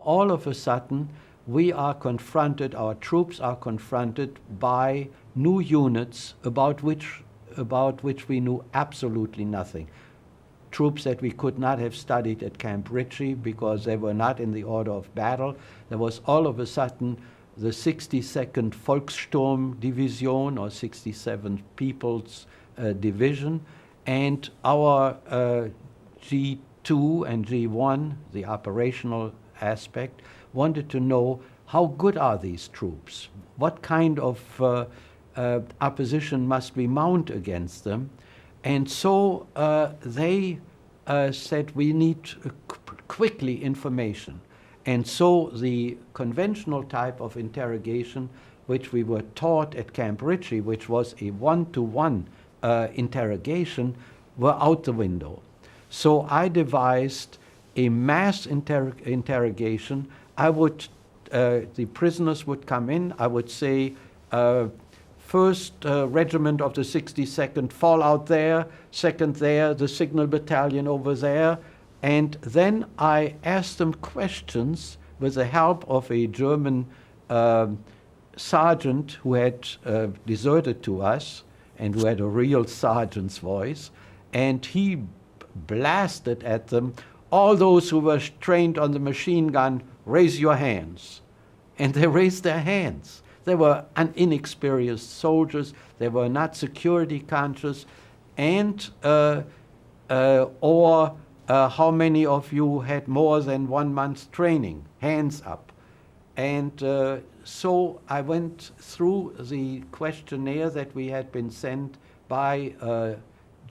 all of a sudden, we are confronted, our troops are confronted by new units about which we knew absolutely nothing. Troops that we could not have studied at Camp Ritchie because they were not in the order of battle. There was all of a sudden the 62nd Volkssturm Division, or 67th People's Division, and our G2 and G1, the operational aspect, wanted to know how good are these troops? What kind of opposition must we mount against them? And so they said we need quickly information. And so the conventional type of interrogation, which we were taught at Camp Ritchie, which was a one-to-one interrogation, were out the window. So I devised a mass interrogation. The prisoners would come in, I would say, First Regiment of the 62nd, fall out there, second there, the signal battalion over there. And then I asked them questions with the help of a German sergeant who had deserted to us and who had a real sergeant's voice. And he blasted at them, all those who were trained on the machine gun, raise your hands. And they raised their hands. They were inexperienced soldiers. They were not security conscious. And how many of you had more than 1 month's training? Hands up. And so I went through the questionnaire that we had been sent by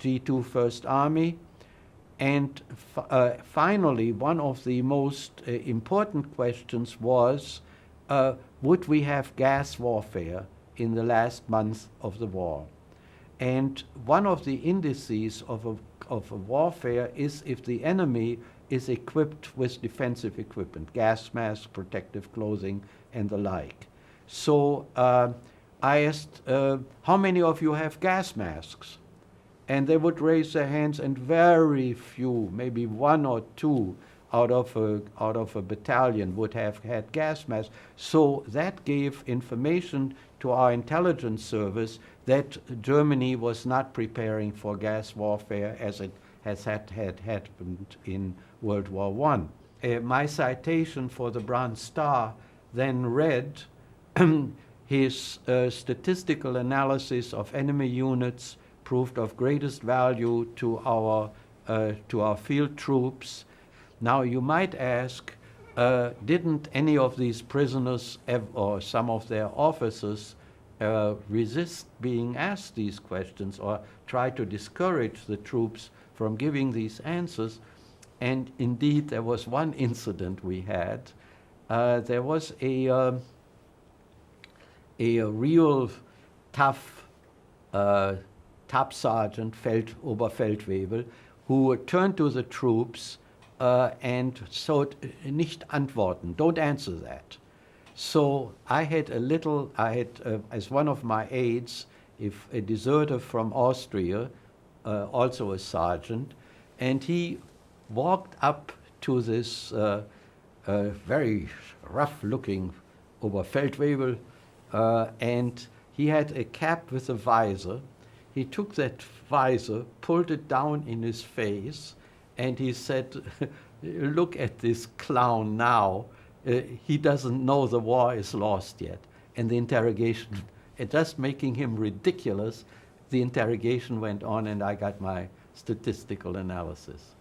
G2 First Army. And finally, one of the most important questions was, would we have gas warfare in the last month of the war? And one of the indices of a warfare is if the enemy is equipped with defensive equipment, gas masks, protective clothing, and the like. So I asked, how many of you have gas masks? And they would raise their hands, and very few, maybe one or two out of a battalion would have had gas masks. So that gave information to our intelligence service that Germany was not preparing for gas warfare as it had happened in World War I. My citation for the Bronze Star then read his statistical analysis of enemy units proved of greatest value to our field troops. Now you might ask, didn't any of these prisoners or some of their officers resist being asked these questions or try to discourage the troops from giving these answers? And indeed, there was one incident we had. There was a real tough Tab Sergeant, Oberfeldwebel, who turned to the troops and said, nicht antworten, don't answer that. So I had as one of my aides, a deserter from Austria, also a sergeant, and he walked up to this very rough-looking Oberfeldwebel, and he had a cap with a visor. He took that visor, pulled it down in his face, and he said, look at this clown now. He doesn't know the war is lost yet. And the interrogation, just making him ridiculous, the interrogation went on, and I got my statistical analysis.